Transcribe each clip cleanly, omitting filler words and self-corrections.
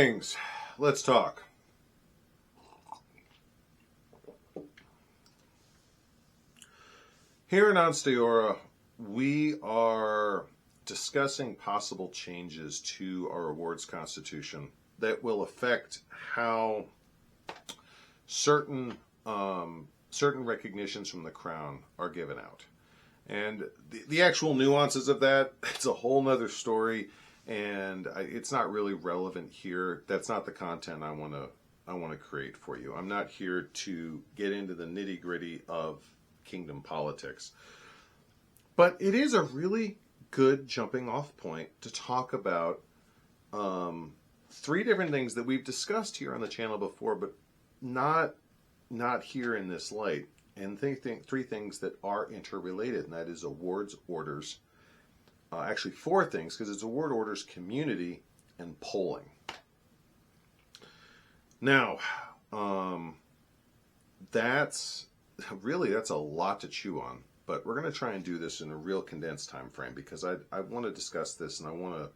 things. Let's talk. Here in Onsteora, we are discussing possible changes to our awards constitution that will affect how certain recognitions from the Crown are given out. And the actual nuances of that, it's a whole nother story, and it's not really relevant here. That's not the content I want to create for you. I'm not here to get into the nitty-gritty of kingdom politics. But it is a really good jumping off point to talk about three different things that we've discussed here on the channel before, but not here in this light. And three things that are interrelated, and that is awards, orders. Actually, four things, because it's award, orders, community, and polling. Now, that's a lot to chew on, but we're going to try and do this in a real condensed time frame, because I want to discuss this, and I want to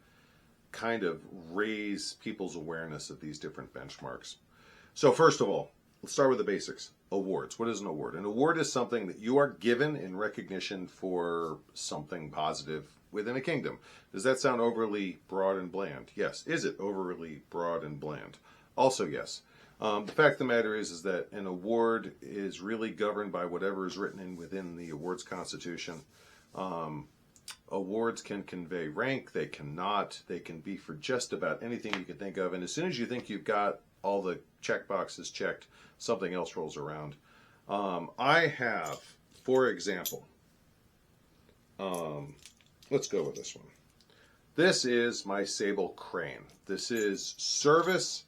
kind of raise people's awareness of these different benchmarks. So first of all, let's start with the basics. Awards. What is an award? An award is something that you are given in recognition for something positive within a kingdom. Does that sound overly broad and bland? Yes. Is it overly broad and bland? Also, yes. The fact of the matter is that an award is really governed by whatever is written within the awards constitution. Awards can convey rank. They cannot. They can be for just about anything you can think of. And as soon as you think you've got all the check boxes checked, something else rolls around. I have, for example, let's go with this one. This is my Sable Crane. This is service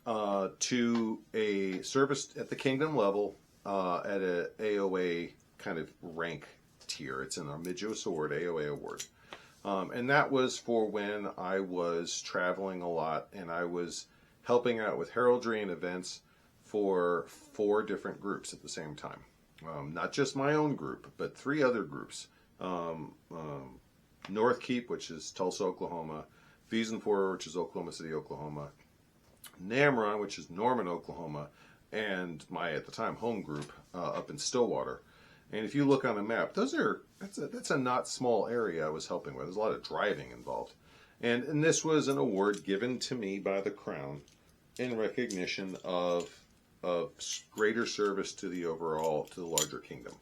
to a service at the kingdom level at a AOA kind of rank tier. It's an Armigios Award, AOA award. And that was for when I was traveling a lot and I was helping out with heraldry and events for 4 different groups at the same time. Not just my own group, but 3 other groups. North Keep, which is Tulsa, Oklahoma. Wiesenfeuer, which is Oklahoma City, Oklahoma. Namron, which is Norman, Oklahoma. And my, at the time, home group up in Stillwater. And if you look on a map, that's a not small area I was helping with. There's a lot of driving involved. And this was an award given to me by the Crown in recognition of greater service to the larger kingdom.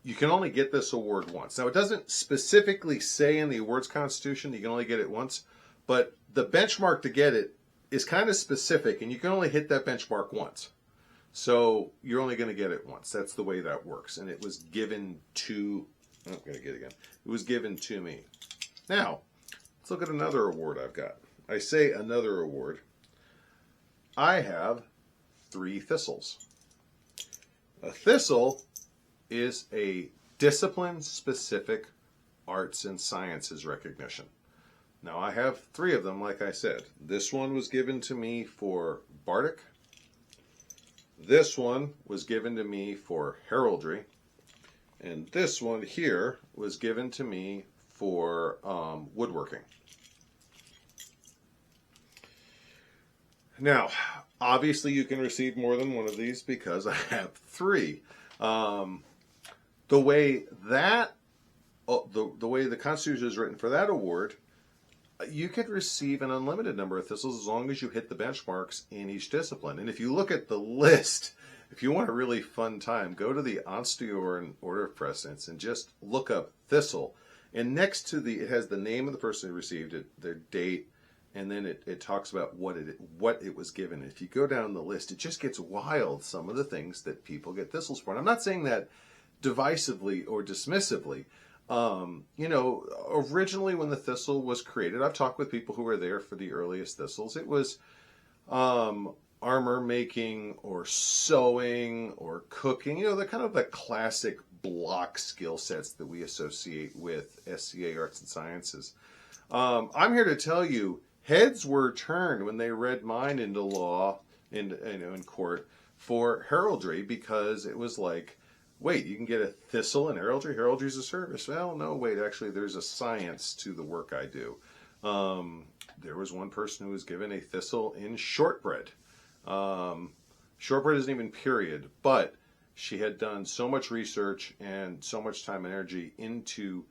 You can only get this award once. Now, it doesn't specifically say in the awards constitution you can only get it once, but the benchmark to get it is kind of specific, and you can only hit that benchmark once. So you're only going to get it once. That's the way that works. And it was given to, I'm going to get it again. It was given to me. Now, let's look at another award I've got. I say another award. I have 3 thistles. A thistle is a discipline-specific arts and sciences recognition. Now, I have 3 of them, like I said. This one was given to me for Bardic. This one was given to me for heraldry. And this one here was given to me for woodworking. Now, obviously you can receive more than one of these because I have 3. The way the way the Constitution is written for that award, you could receive an unlimited number of thistles as long as you hit the benchmarks in each discipline. And if you look at the list, if you want a really fun time, go to the Onsteoran Order of Precedence and just look up thistle. And next to it has the name of the person who received it, their date, and then it talks about what it was given. If you go down the list, it just gets wild, some of the things that people get thistles for. And I'm not saying that divisively or dismissively. Originally when the thistle was created, I've talked with people who were there for the earliest thistles. It was armor making or sewing or cooking, the kind of the classic block skill sets that we associate with SCA Arts and Sciences. I'm here to tell you, heads were turned when they read mine into law in court for heraldry, because it was like, wait, you can get a thistle in heraldry? Heraldry's a service. Well, no, wait, actually there's a science to the work I do. there was one person who was given a thistle in shortbread. Shortbread isn't even period, but she had done so much research and so much time and energy into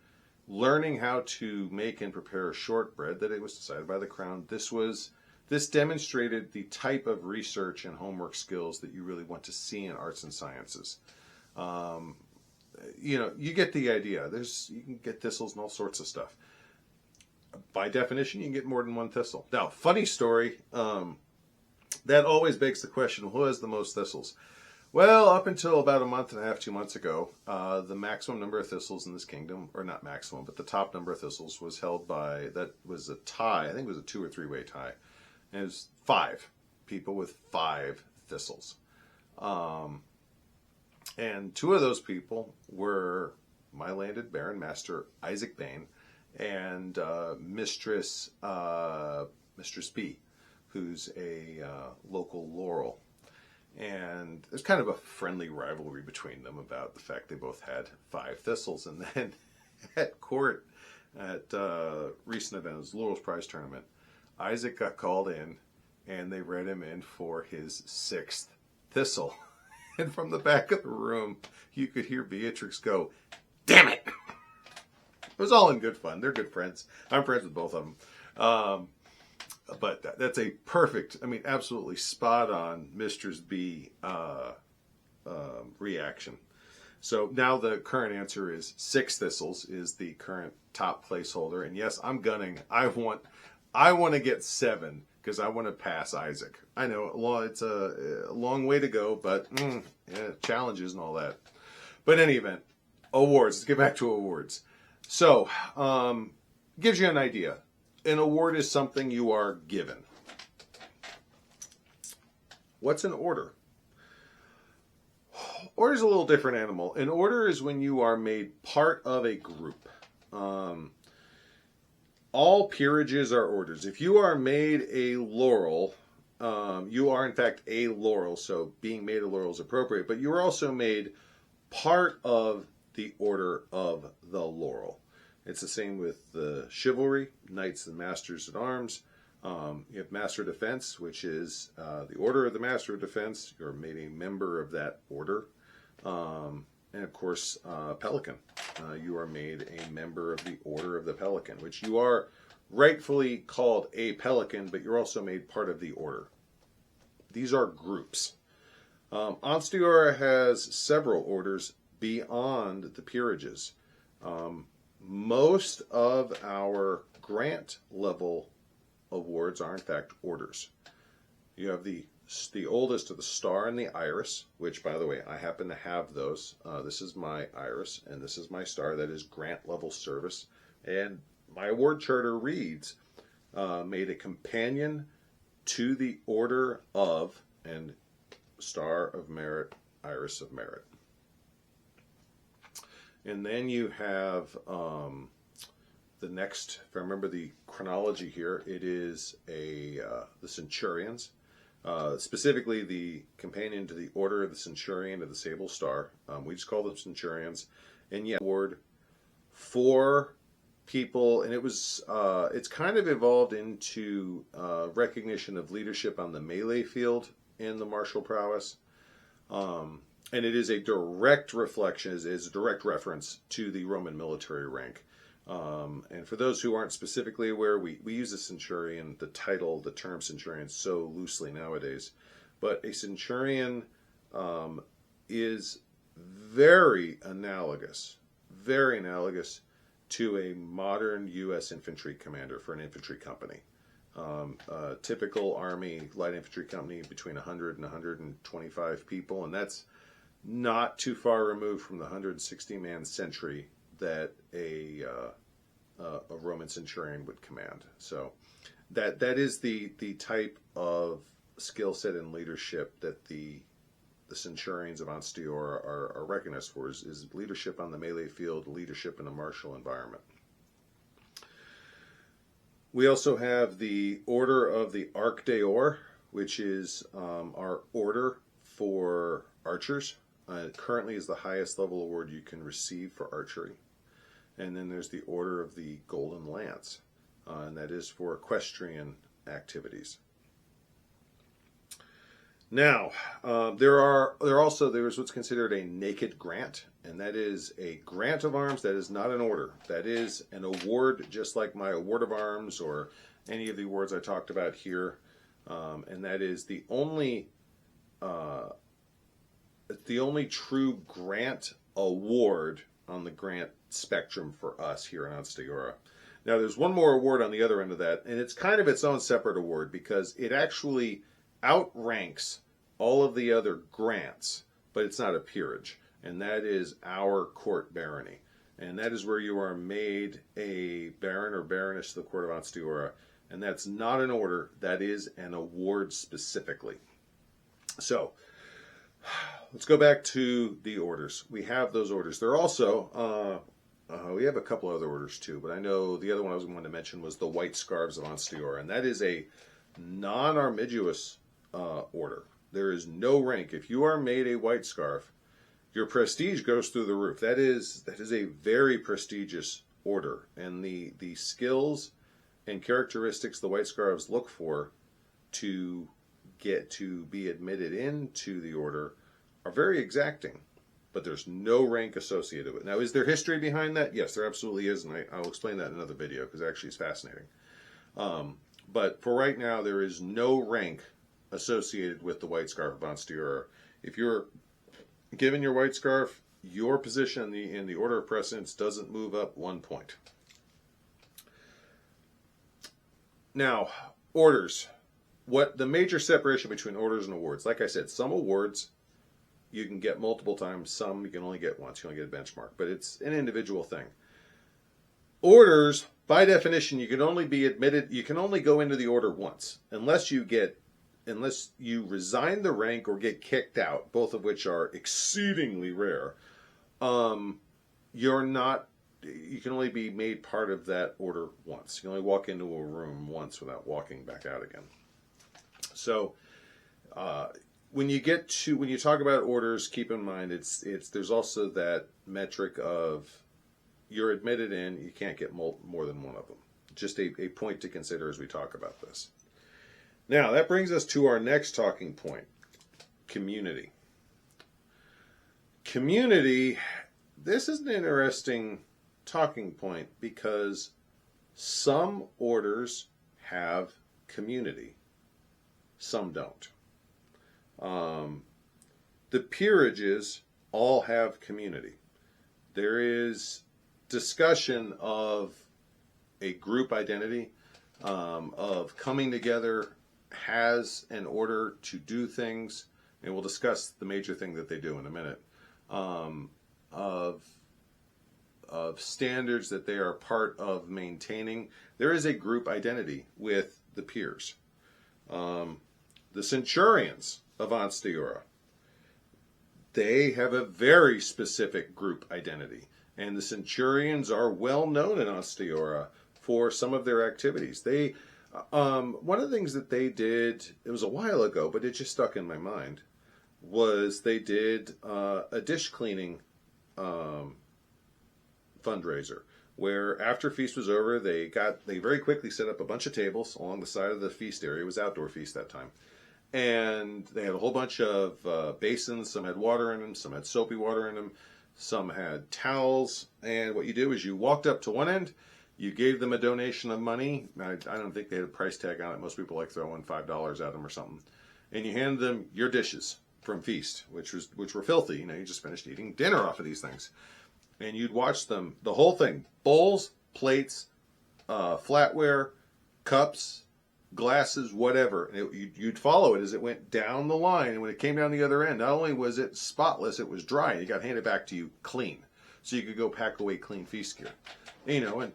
learning how to make and prepare shortbread that it was decided by the Crown this demonstrated the type of research and homework skills that you really want to see in arts and sciences. You get the idea. You can get thistles and all sorts of stuff. By definition, you can get more than one thistle. Now, funny story, that always begs the question, who has the most thistles? Well, up until about a month and a half, 2 months ago, the maximum number of thistles in this kingdom, or not maximum, but the top number of thistles was held by, that was a tie, I think it was a 2 or 3 way tie. And it was 5 people with 5 thistles. And 2 of those people were my landed Baron Master Isaac Bain and Mistress B, who's a local Laurel. And there's kind of a friendly rivalry between them about the fact they both had 5 thistles. And then at court, at recent events, Laurel's Prize Tournament, Isaac got called in, and they read him in for his 6th thistle. And from the back of the room, you could hear Beatrix go, "Damn it!" It was all in good fun. They're good friends. I'm friends with both of them. But that's a perfect, absolutely spot on Mistress B reaction. So now the current answer is 6 thistles is the current top placeholder. And yes, I'm gunning. I want to get 7 because I want to pass Isaac. I know it's a long way to go, but challenges and all that. But in any event, awards. Let's get back to awards. So, gives you an idea. An award is something you are given. What's an order? Order is a little different animal. An order is when you are made part of a group. All peerages are orders. If you are made a laurel, you are in fact a laurel, so being made a laurel is appropriate, but you are also made part of the order of the laurel. It's the same with the chivalry, knights and masters at arms. You have Master of Defense, which is the order of the Master of Defense. You're made a member of that order. And of course, Pelican. You are made a member of the Order of the Pelican, which you are rightfully called a Pelican, but you're also made part of the order. These are groups. Ansteora has several orders beyond the peerages. Most of our grant level awards are in fact orders. You have the oldest of the Star and the Iris, which, by the way, I happen to have those. This is my Iris, and this is my Star. That is grant level service. And my award charter reads, made a companion to the Order of, and Star of Merit, Iris of Merit. And then you have the next, if I remember the chronology here, it is the Centurions. Specifically the companion to the Order of the Centurion of the Sable Star. We just call them Centurions. And yet, award for people, and it's kind of evolved into recognition of leadership on the melee field in the martial prowess. And it is a direct reflection, is a direct reference to the Roman military rank. And for those who aren't specifically aware, we use a centurion, the term centurion, so loosely nowadays. But a centurion is very analogous to a modern U.S. infantry commander for an infantry company. A typical Army light infantry company between 100 and 125 people, and that's not too far removed from the 160-man sentry that a Roman centurion would command. So that is the type of skill set and leadership that the centurions of Ansteora are recognized for, is leadership on the melee field, leadership in a martial environment. We also have the Order of the Arc d'Or, which is our order for archers. It currently is the highest level award you can receive for archery. And then there's the Order of the Golden Lance. and that is for equestrian activities. Now, there's what's considered a naked grant, and that is a grant of arms that is not an order. That is an award, just like my award of arms or any of the awards I talked about here, and that is the only true grant award on the grant spectrum for us here in Onsteora. Now, there's one more award on the other end of that, and it's kind of its own separate award because it actually outranks all of the other grants, but it's not a peerage, and that is our court barony. And that is where you are made a baron or baroness of the Court of Onsteora, and that's not an order, that is an award specifically. So, let's go back to the orders. We have those orders. There are also, we have a couple other orders too, but I know the other one I was going to mention was the White Scarves of Onsteora, and that is a non-armigerous order. There is no rank. If you are made a white scarf, your prestige goes through the roof. That is a very prestigious order, and the skills and characteristics the White Scarves look for to get to be admitted into the order are very exacting, but there's no rank associated with it. Now, is there history behind that? Yes, there absolutely is, and I'll explain that in another video because actually it's fascinating. But for right now, there is no rank associated with the White Scarf of Onsteora. If you're given your white scarf, your position in the order of precedence doesn't move up 1 point. Now, orders. What the major separation between orders and awards? Like I said, some awards you can get multiple times, some you can only get once, you only get a benchmark, but it's an individual thing. Orders, by definition, you can only be admitted, you can only go into the order once, unless you resign the rank or get kicked out, both of which are exceedingly rare. You can only be made part of that order once. You can only walk into a room once without walking back out again. So, when you talk about orders, keep in mind there's also that metric of you're admitted in, you can't get more than one of them. Just a point to consider as we talk about this. Now, that brings us to our next talking point, community. Community, this is an interesting talking point because some orders have community, some don't. The peerages all have community. There is discussion of a group identity, of coming together has an order to do things, and we'll discuss the major thing that they do in a minute, of standards that they are part of maintaining. There is a group identity with the peers. The centurions of Onsteora, they have a very specific group identity, and the centurions are well known in Onsteora for some of their activities. They one of the things that they did, it was a while ago, but it just stuck in my mind, was they did a dish cleaning fundraiser, where after feast was over, they very quickly set up a bunch of tables along the side of the feast area. It was outdoor feast that time. And they had a whole bunch of basins. Some had water in them, some had soapy water in them, some had towels. And what you do is you walked up to one end, you gave them a donation of money. I don't think they had a price tag on it. Most people like throwing $5 at them or something. And you handed them your dishes from feast, which were filthy. You know, you just finished eating dinner off of these things. And you'd watch them, the whole thing, bowls, plates, flatware, cups, glasses, whatever. And you'd follow it as it went down the line. And when it came down the other end, not only was it spotless, it was dry. And it got handed back to you clean. So you could go pack away clean feast gear. And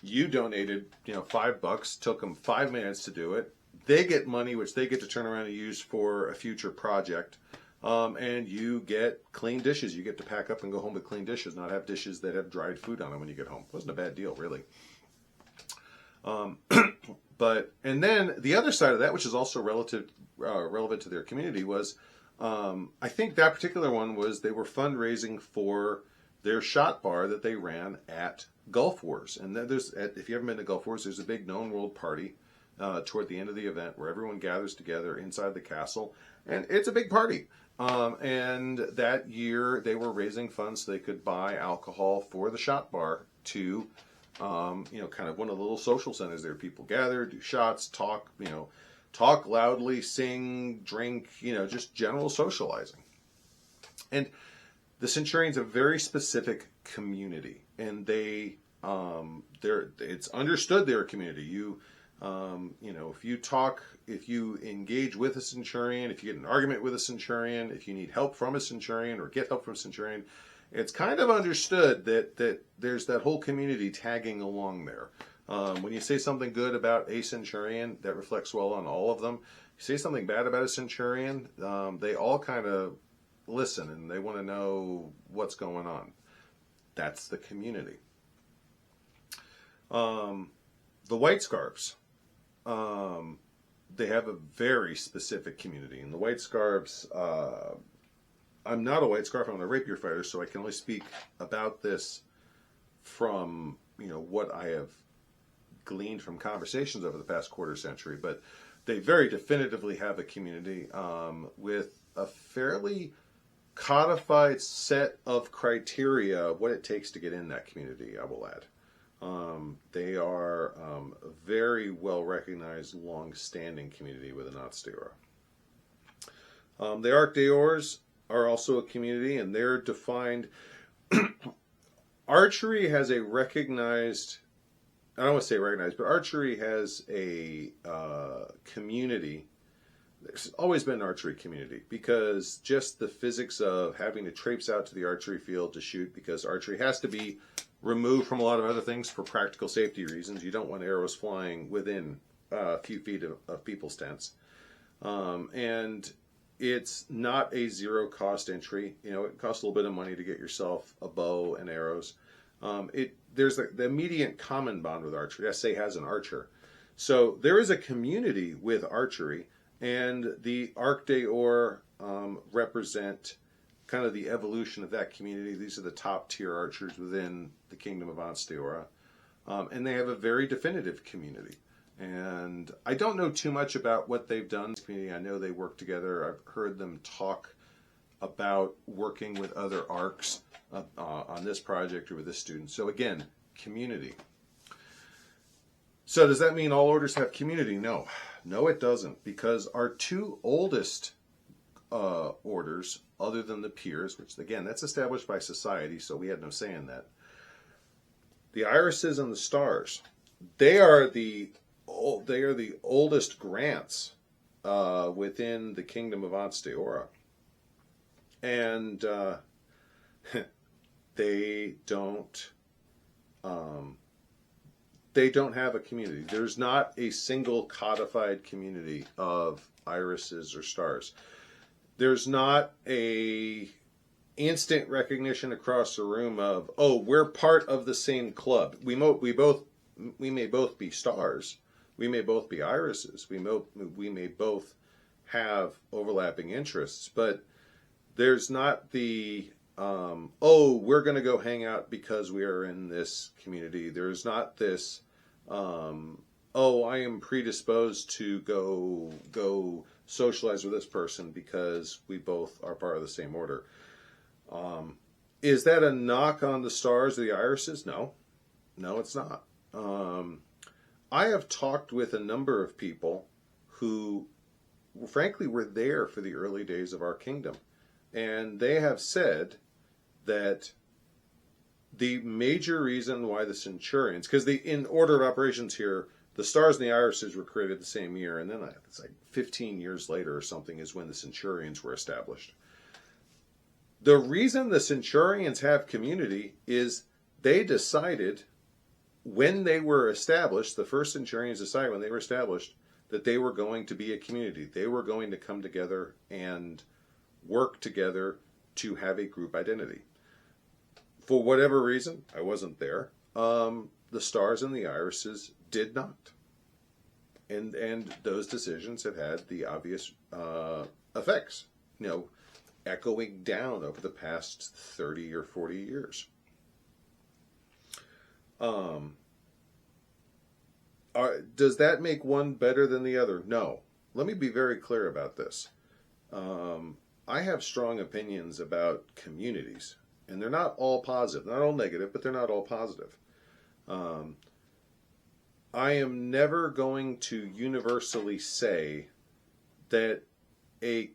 you donated, $5, took them 5 minutes to do it. They get money, which they get to turn around and use for a future project. And you get clean dishes. You get to pack up and go home with clean dishes, not have dishes that have dried food on them when you get home. It wasn't a bad deal, really. And then the other side of that, which is also relevant to their community, was I think that particular one was they were fundraising for their shot bar that they ran at Gulf Wars. And then if you haven't been to Gulf Wars, there's a big known world party toward the end of the event where everyone gathers together inside the castle, and it's a big party. And that year they were raising funds so they could buy alcohol for the shot bar to, kind of one of the little social centers there. People gather, do shots, talk loudly, sing, drink, just general socializing. And the Centurions are a very specific community, and it's understood they're a community. If you engage with a Centurion, if you get an argument with a Centurion, if you need help from a Centurion or get help from a Centurion, it's kind of understood that there's that whole community tagging along there. When you say something good about a Centurion, that reflects well on all of them. You say something bad about a Centurion, they all kind of listen and they want to know what's going on. That's the community. The White Scarves, they have a very specific community. And the White Scarves, I'm not a White Scarf, I'm a rapier fighter, so I can only speak about this from what I have gleaned from conversations over the past quarter century. But they very definitively have a community with a fairly codified set of criteria of what it takes to get in that community, I will add. They are a very well recognized, long-standing community within Otsteora. The Arc d'Ors are also a community, and they're defined. Archery has a recognized, I don't want to say recognized, but archery has a community. There's always been an archery community because just the physics of having to traipse out to the archery field to shoot, because archery has to be removed from a lot of other things for practical safety reasons. You don't want arrows flying within a few feet of people's tents. And it's not a zero cost entry. It costs a little bit of money to get yourself a bow and arrows. There's the immediate common bond with archery. SCA has an archer. So there is a community with archery, and the Arc d'Or represent kind of the evolution of that community. These are the top tier archers within the Kingdom of Otsteora. And they have a very definitive community. And I don't know too much about what they've done in this community. I know they work together. I've heard them talk about working with other ARCs on this project or with this student. So again, community. So does that mean all orders have community? No. No, it doesn't. Because our two oldest orders, other than the peers, which again, that's established by society, so we had no say in that. The irises and the stars, they are the oldest grants within the Kingdom of Otsteora, and they don't have a community. There's not a single codified community of irises or stars. There's not a instant recognition across the room of, oh, we're part of the same club. We may both be stars. We may both be irises. We may both have overlapping interests. But there's not the, we're going to go hang out because we are in this community. There's not this, I am predisposed to go socialize with this person because we both are part of the same order. Is that a knock on the stars or the irises? No, it's not. I have talked with a number of people who, frankly, were there for the early days of our kingdom. And they have said that the major reason why the Centurions, because in order of operations here, the stars and the irises were created the same year, and then it's like 15 years later or something is when the Centurions were established. The reason the Centurions have community is they decided when they were established, the first Centurions decided when they were established that they were going to be a community. They were going to come together and work together to have a group identity. For whatever reason, I wasn't there, the stars and the irises did not. And those decisions have had the obvious effects, echoing down over the past 30 or 40 years. Um, does that make one better than the other? No. Let me be very clear about this. I have strong opinions about communities, and they're not all positive. Not all negative, but they're not all positive. I am never going to universally say that a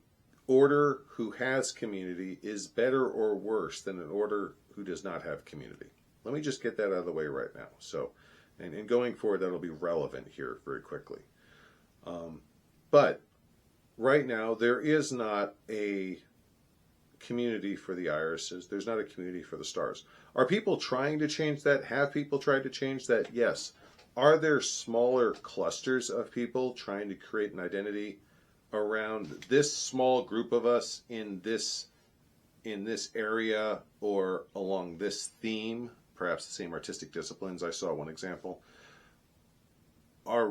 order who has community is better or worse than an order who does not have community. Let me just get that out of the way right now. So, and going forward, that'll be relevant here very quickly. But right now, there is not a community for the irises. There's not a community for the stars. Are people trying to change that? Have people tried to change that? Yes. Are there smaller clusters of people trying to create an identity around this small group of us in this area or along this theme? Perhaps the same artistic disciplines. I saw one example. Are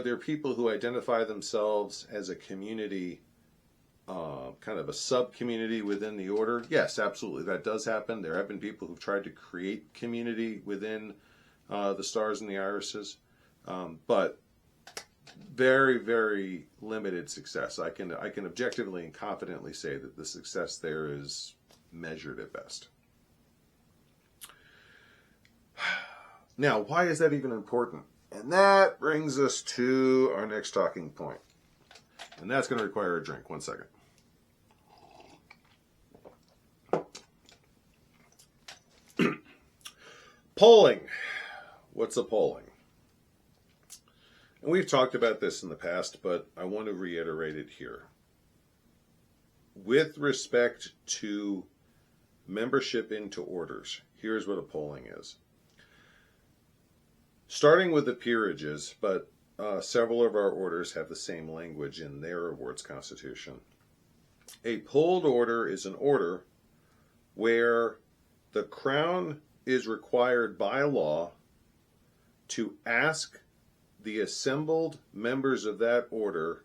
there people who identify themselves as a community, kind of a sub-community within the order? Yes, absolutely. That does happen. There have been people who've tried to create community within the stars and the irises, but very, very limited success. I can objectively and confidently say that the success there is measured at best. Now, why is that even important? And that brings us to our next talking point. And that's going to require a drink. 1 second. Polling. What's a polling? And we've talked about this in the past, but I want to reiterate it here. With respect to membership into orders, here's what a polling is. Starting with the peerages, but several of our orders have the same language in their awards constitution. A polled order is an order where the Crown is required by law to ask the assembled members of that order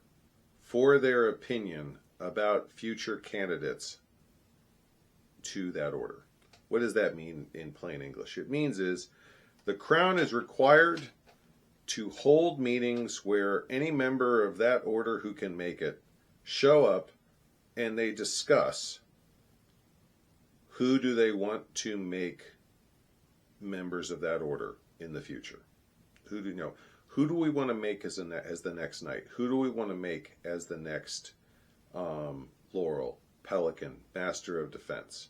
for their opinion about future candidates to that order. What does that mean in plain English? It means is the Crown is required to hold meetings where any member of that order who can make it show up and they discuss who do they want to make members of that order in the future. Who do we want to make as the next knight? Who do we want to make as the next Laurel, Pelican, Master of Defense,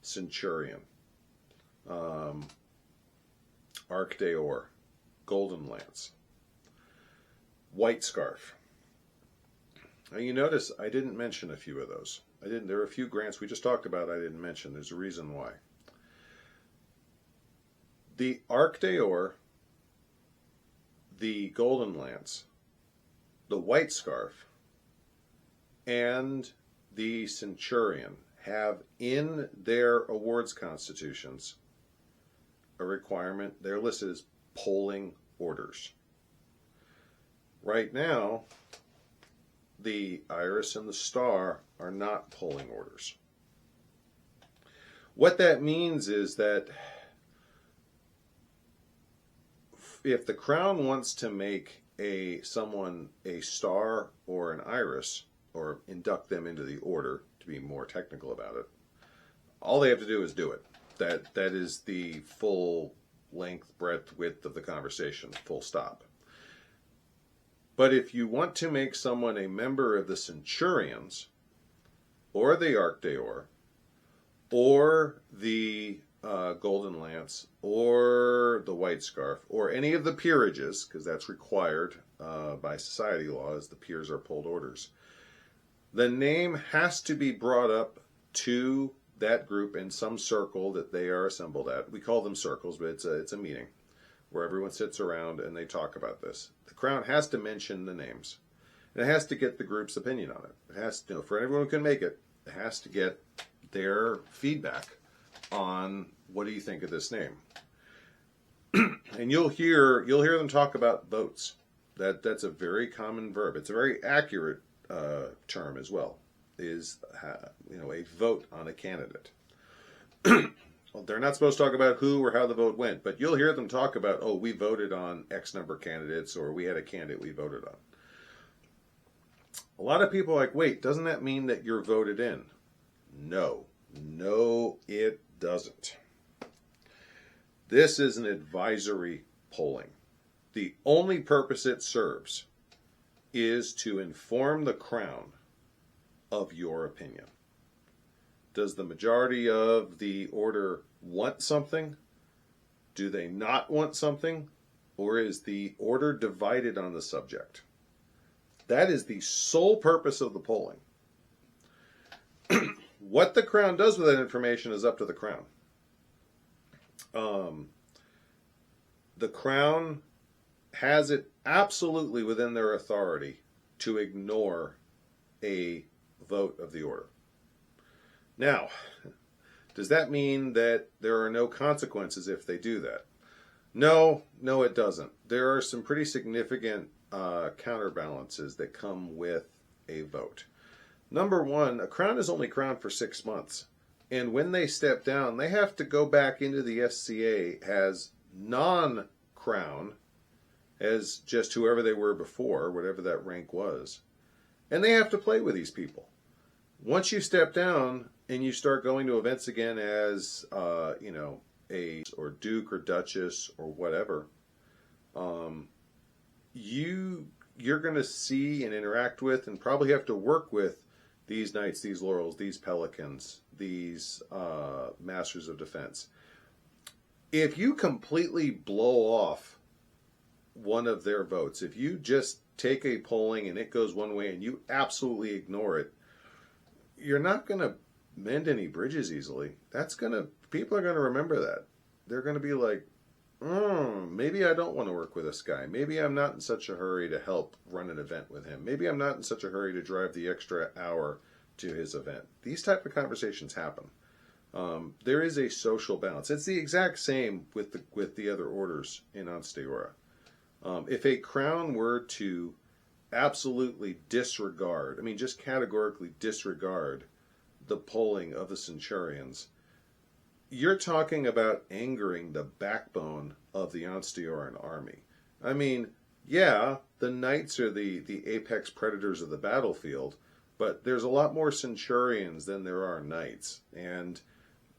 Centurion, Arc d'Or, Golden Lance, White Scarf. Now you notice I didn't mention a few of those. There are a few grants we just talked about I didn't mention. There's a reason why. The Arc d'Or, the Golden Lance, the White Scarf, and the Centurion have in their awards constitutions a requirement. They're listed as polling orders. Right now, the Iris and the Star are not polling orders. What that means is that if the Crown wants to make someone a Star or an Iris, or induct them into the order, to be more technical about it, all they have to do is do it. That is the full length, breadth, width of the conversation, full stop. But if you want to make someone a member of the Centurions, or the Arc d'Or, or the Golden Lance, or the White Scarf, or any of the peerages, because that's required by society law, as the peers are polled orders, the name has to be brought up to that group in some circle that they are assembled at. We call them circles, but it's a meeting where everyone sits around and they talk about this. The Crown has to mention the names. And it has to get the group's opinion on it. It has to, for anyone who can make it, it has to get their feedback on what do you think of this name. And you'll hear them talk about votes. That's a very common verb. It's a very accurate term as well. Is a vote on a candidate. Well, they're not supposed to talk about who or how the vote went, but you'll hear them talk about, oh, we voted on X number of candidates, or we had a candidate we voted on. A lot of people are like, wait, doesn't that mean that you're voted in? No. No, it doesn't. This is an advisory polling. The only purpose it serves is to inform the Crown of your opinion. Does the majority of the order want something? Do they not want something? Or is the order divided on the subject? That is the sole purpose of the polling. What the Crown does with that information is up to the Crown. The Crown has it absolutely within their authority to ignore a vote of the order. Now, does that mean that there are no consequences if they do that? No, it doesn't. There are some pretty significant counterbalances that come with a vote. Number one, a crown is only crowned for 6 months. And when they step down, they have to go back into the SCA as non-crown, as just whoever they were before, whatever that rank was. And they have to play with these people. Once you step down and you start going to events again as, a or duke or duchess or whatever, you're going to see and interact with and probably have to work with these knights, these laurels, these pelicans, these masters of defense. If you completely blow off one of their votes, if you just take a polling and it goes one way and you absolutely ignore it, you're not going to mend any bridges easily. People are going to remember that. They're going to be like, maybe I don't want to work with this guy. Maybe I'm not in such a hurry to help run an event with him. Maybe I'm not in such a hurry to drive the extra hour to his event. These type of conversations happen. There is a social balance. It's the exact same with the other orders in Ansteora. If a crown were to absolutely disregard, just categorically disregard the polling of the centurions, you're talking about angering the backbone of the Ansteoran army. Yeah, the knights are the apex predators of the battlefield, but there's a lot more centurions than there are knights. And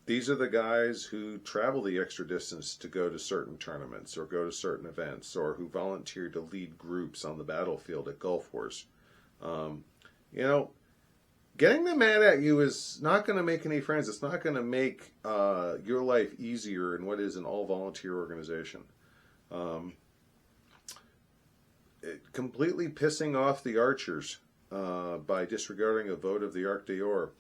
these are the guys who travel the extra distance to go to certain tournaments or go to certain events, or who volunteer to lead groups on the battlefield at Gulf Wars. Getting them mad at you is not going to make any friends. It's not going to make your life easier in what is an all-volunteer organization. Completely pissing off the archers by disregarding a vote of the Arc d'Or.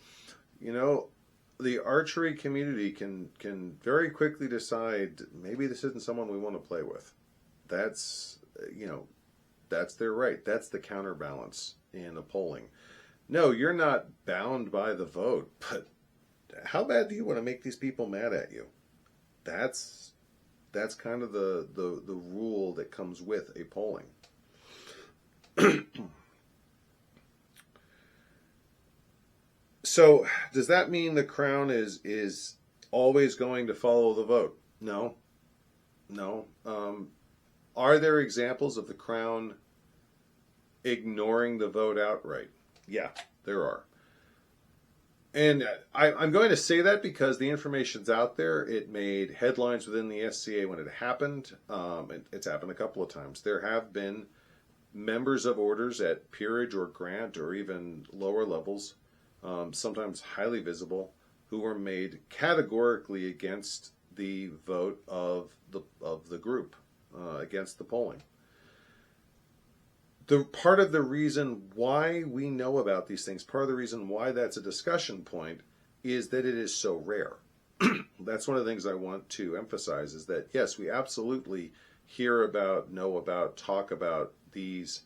The archery community can very quickly decide, maybe this isn't someone we want to play with. That's their right. That's the counterbalance in a polling. No, you're not bound by the vote, but how bad do you want to make these people mad at you? That's kind of the rule that comes with a polling. So, does that mean the crown is always going to follow the vote? No. Are there examples of the crown ignoring the vote outright? Yeah, there are. And I'm going to say that because the information's out there. It made headlines within the SCA when it happened. It's happened a couple of times. There have been members of orders at peerage or grant or even lower levels, sometimes highly visible, who were made categorically against the vote of the group, against the polling. The part of the reason why we know about these things, part of the reason why that's a discussion point, is that it is so rare. That's one of the things I want to emphasize, is that yes, we absolutely hear about, know about, talk about these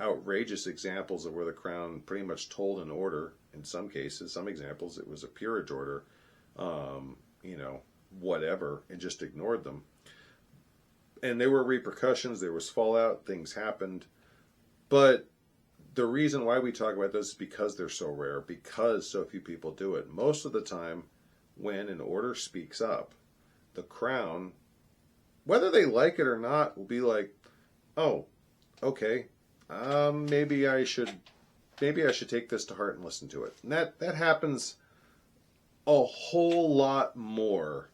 outrageous examples of where the crown pretty much told an order. In some cases, some examples, it was a peerage order, whatever, and just ignored them. And there were repercussions, there was fallout, things happened. But the reason why we talk about this is because they're so rare, because so few people do it. Most of the time, when an order speaks up, the Crown, whether they like it or not, will be like, oh, okay, maybe I should take this to heart and listen to it. And that happens a whole lot more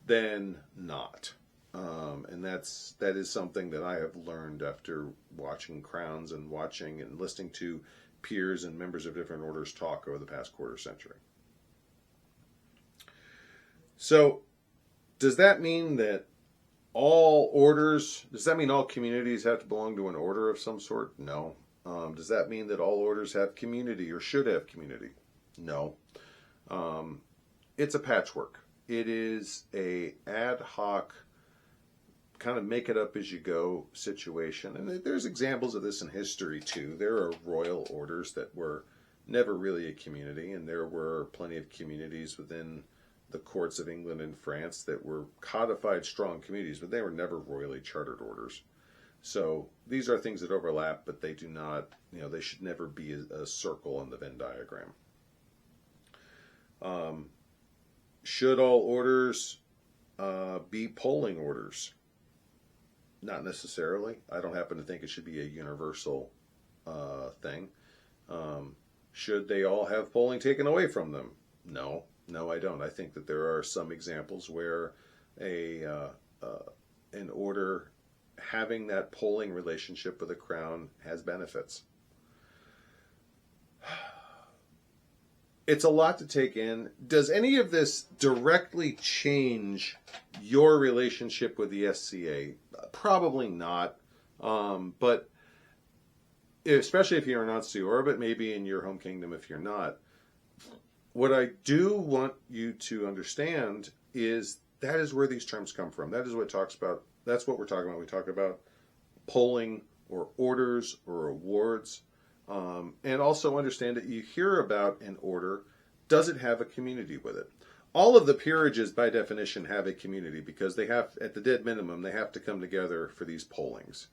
than not. And that is something that I have learned after watching Crowns and watching and listening to peers and members of different orders talk over the past quarter century. So, does that mean that all communities have to belong to an order of some sort? No. Does that mean that all orders have community or should have community? No. It's a patchwork. It is a ad hoc, kind of make it up as you go situation. And there's examples of this in history too. There are royal orders that were never really a community, and there were plenty of communities within the courts of England and France that were codified strong communities, but they were never royally chartered orders. So these are things that overlap, but they do not, they should never be a circle in the Venn diagram. Should all orders be polling orders? Not necessarily. I don't happen to think it should be a universal thing. Should they all have polling taken away from them? No, I don't. I think that there are some examples where an order having that polling relationship with the Crown has benefits. It's a lot to take in. Does any of this directly change your relationship with the SCA? Probably not. But especially if you're in SCA orbit, maybe in your home kingdom if you're not. What I do want you to understand is that is where these terms come from. That is what it talks about. That's what we're talking about. We talk about polling or orders or awards. And also understand that you hear about an order. Does it have a community with it? All of the peerages, by definition, have a community because they have, at the dead minimum, they have to come together for these pollings.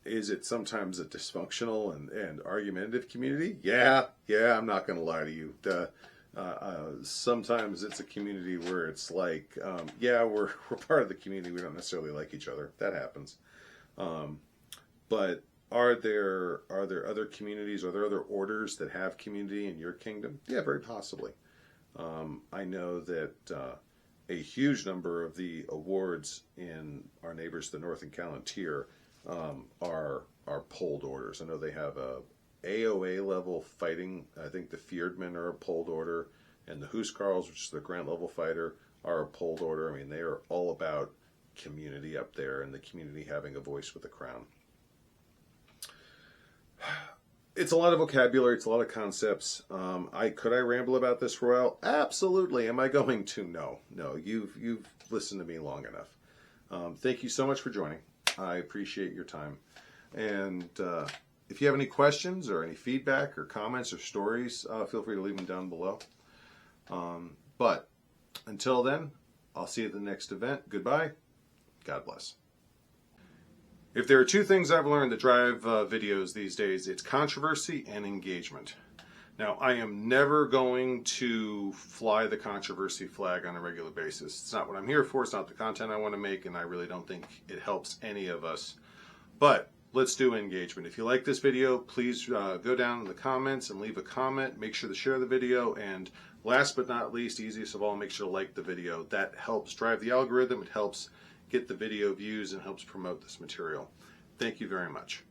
Is it sometimes a dysfunctional and argumentative community? Yeah, I'm not going to lie to you. Sometimes it's a community where it's like, we're part of the community. We don't necessarily like each other. That happens. But are there other communities? Are there other orders that have community in your kingdom? Yeah, very possibly. I know that a huge number of the awards in our neighbors, the North and Callantyre, are polled orders. I know they have a AOA level fighting. I think the Feardmen are a polled order, and the Huscarls, which is the Grant level fighter, are a polled order. I mean, they are all about community up there and the community having a voice with the Crown. It's a lot of vocabulary. It's a lot of concepts. Could I ramble about this for a while? Absolutely. Am I going to? No. You've listened to me long enough. Thank you so much for joining. I appreciate your time. And if you have any questions or any feedback or comments or stories, feel free to leave them down below. But until then, I'll see you at the next event. Goodbye. God bless. If there are two things I've learned that drive videos these days, it's controversy and engagement. Now, I am never going to fly the controversy flag on a regular basis. It's not what I'm here for. It's not the content I want to make, and I really don't think it helps any of us. But let's do engagement. If you like this video, please go down in the comments and leave a comment. Make sure to share the video. And last but not least, easiest of all, make sure to like the video. That helps drive the algorithm. It helps get the video views and helps promote this material. Thank you very much.